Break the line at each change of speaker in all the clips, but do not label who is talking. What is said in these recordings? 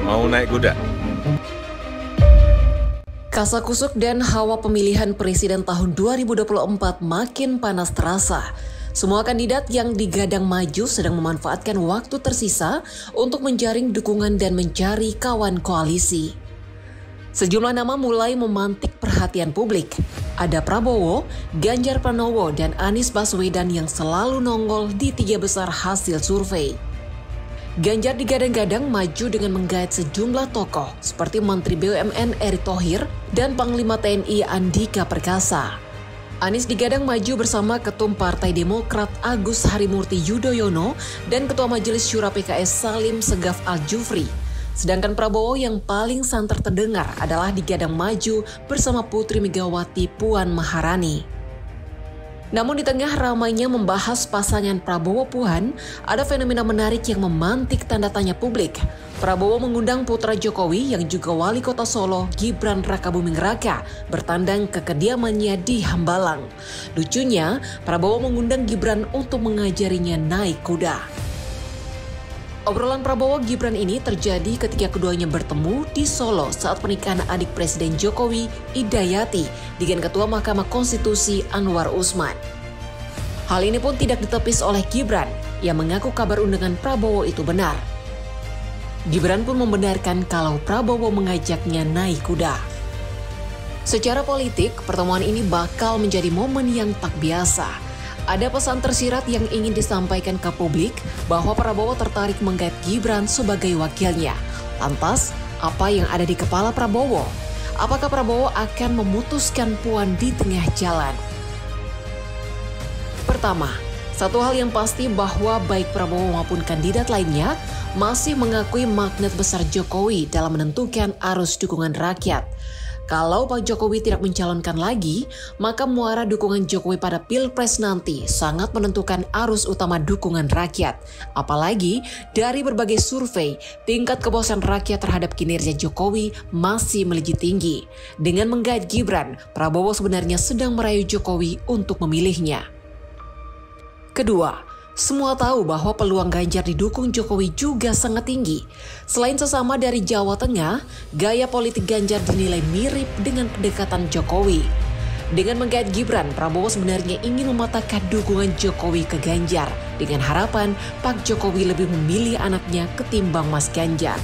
mau naik kuda.
Kasakusuk dan hawa pemilihan presiden tahun 2024 makin panas terasa. Semua kandidat yang digadang maju sedang memanfaatkan waktu tersisa untuk menjaring dukungan dan mencari kawan koalisi. Sejumlah nama mulai memantik perhatian publik. Ada Prabowo, Ganjar Pranowo, dan Anies Baswedan yang selalu nongol di 3 besar hasil survei. Ganjar digadang-gadang maju dengan menggait sejumlah tokoh seperti Menteri BUMN Erick Thohir dan Panglima TNI Andika Perkasa. Anies digadang maju bersama Ketum Partai Demokrat Agus Harimurti Yudhoyono dan Ketua Majelis Syura PKS Salim Segaf Al-Jufri. Sedangkan Prabowo yang paling santer terdengar adalah digadang maju bersama Putri Megawati Puan Maharani. Namun di tengah ramainya membahas pasangan Prabowo-Puan, ada fenomena menarik yang memantik tanda tanya publik. Prabowo mengundang putra Jokowi yang juga wali kota Solo, Gibran Rakabuming Raka, bertandang ke kediamannya di Hambalang. Lucunya, Prabowo mengundang Gibran untuk mengajarinya naik kuda. Obrolan Prabowo-Gibran ini terjadi ketika keduanya bertemu di Solo saat pernikahan adik Presiden Jokowi, Idayati, dengan Ketua Mahkamah Konstitusi Anwar Usman. Hal ini pun tidak ditepis oleh Gibran, yang mengaku kabar undangan Prabowo itu benar. Gibran pun membenarkan kalau Prabowo mengajaknya naik kuda. Secara politik, pertemuan ini bakal menjadi momen yang tak biasa. Ada pesan tersirat yang ingin disampaikan ke publik bahwa Prabowo tertarik menggait Gibran sebagai wakilnya. Lantas, apa yang ada di kepala Prabowo? Apakah Prabowo akan memutuskan Puan di tengah jalan? Pertama, satu hal yang pasti bahwa baik Prabowo maupun kandidat lainnya masih mengakui magnet besar Jokowi dalam menentukan arus dukungan rakyat. Kalau Pak Jokowi tidak mencalonkan lagi, maka muara dukungan Jokowi pada Pilpres nanti sangat menentukan arus utama dukungan rakyat. Apalagi dari berbagai survei, tingkat kepuasan rakyat terhadap kinerja Jokowi masih melejit tinggi. Dengan menggait Gibran, Prabowo sebenarnya sedang merayu Jokowi untuk memilihnya. Kedua, semua tahu bahwa peluang Ganjar didukung Jokowi juga sangat tinggi. Selain sesama dari Jawa Tengah, gaya politik Ganjar dinilai mirip dengan pendekatan Jokowi. Dengan menggait Gibran, Prabowo sebenarnya ingin mematahkan dukungan Jokowi ke Ganjar dengan harapan Pak Jokowi lebih memilih anaknya ketimbang Mas Ganjar.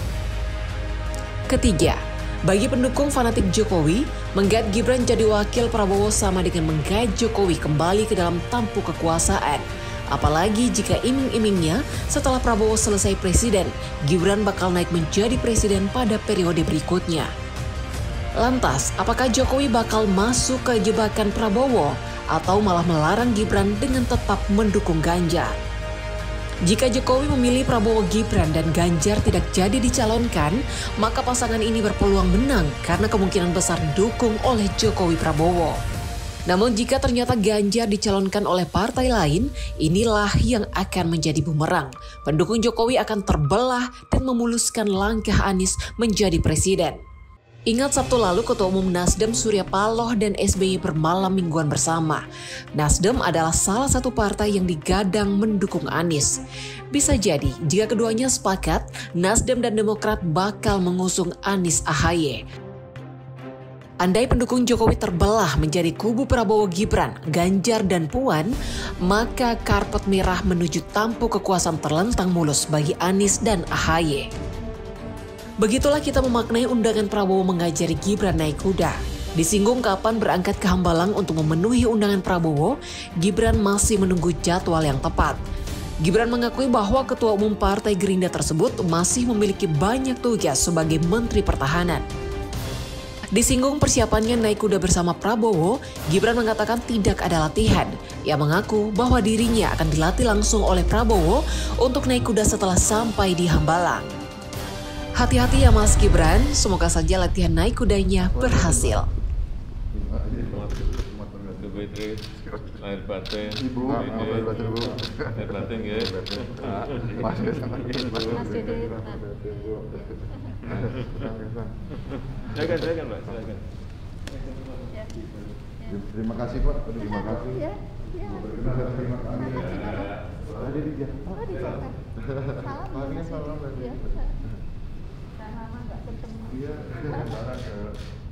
Ketiga, bagi pendukung fanatik Jokowi, menggait Gibran jadi wakil Prabowo sama dengan menggait Jokowi kembali ke dalam tampuk kekuasaan. Apalagi jika iming-imingnya setelah Prabowo selesai presiden, Gibran bakal naik menjadi presiden pada periode berikutnya. Lantas, apakah Jokowi bakal masuk ke jebakan Prabowo atau malah melarang Gibran dengan tetap mendukung Ganjar? Jika Jokowi memilih Prabowo Gibran dan Ganjar tidak jadi dicalonkan, maka pasangan ini berpeluang menang karena kemungkinan besar didukung oleh Jokowi Prabowo. Namun jika ternyata Ganjar dicalonkan oleh partai lain, inilah yang akan menjadi bumerang. Pendukung Jokowi akan terbelah dan memuluskan langkah Anies menjadi presiden. Ingat Sabtu lalu Ketua Umum Nasdem Surya Paloh dan SBY bermalam mingguan bersama. Nasdem adalah salah satu partai yang digadang mendukung Anies. Bisa jadi jika keduanya sepakat, Nasdem dan Demokrat bakal mengusung Anies AHY. Andai pendukung Jokowi terbelah menjadi kubu Prabowo Gibran, Ganjar dan Puan, maka karpet merah menuju tampuk kekuasaan terlentang mulus bagi Anies dan AHY. Begitulah kita memaknai undangan Prabowo mengajari Gibran naik kuda. Disinggung kapan berangkat ke Hambalang untuk memenuhi undangan Prabowo, Gibran masih menunggu jadwal yang tepat. Gibran mengakui bahwa Ketua Umum Partai Gerindra tersebut masih memiliki banyak tugas sebagai Menteri Pertahanan. Disinggung persiapannya naik kuda bersama Prabowo, Gibran mengatakan tidak ada latihan. Ia mengaku bahwa dirinya akan dilatih langsung oleh Prabowo untuk naik kuda setelah sampai di Hambalang. Hati-hati ya Mas Gibran, semoga saja latihan naik kudanya berhasil.
Air batin,
Ibu, air batin Bu.
air batin ya.
Mas
Silakan Mbak, silakan.
Terima kasih Pak, terima kasih.
Ya.
Berkenan dan terima kasih. Ada di dia.
Oh, di sana. Salam.
Salam.
Ya. Salam.
sementara ke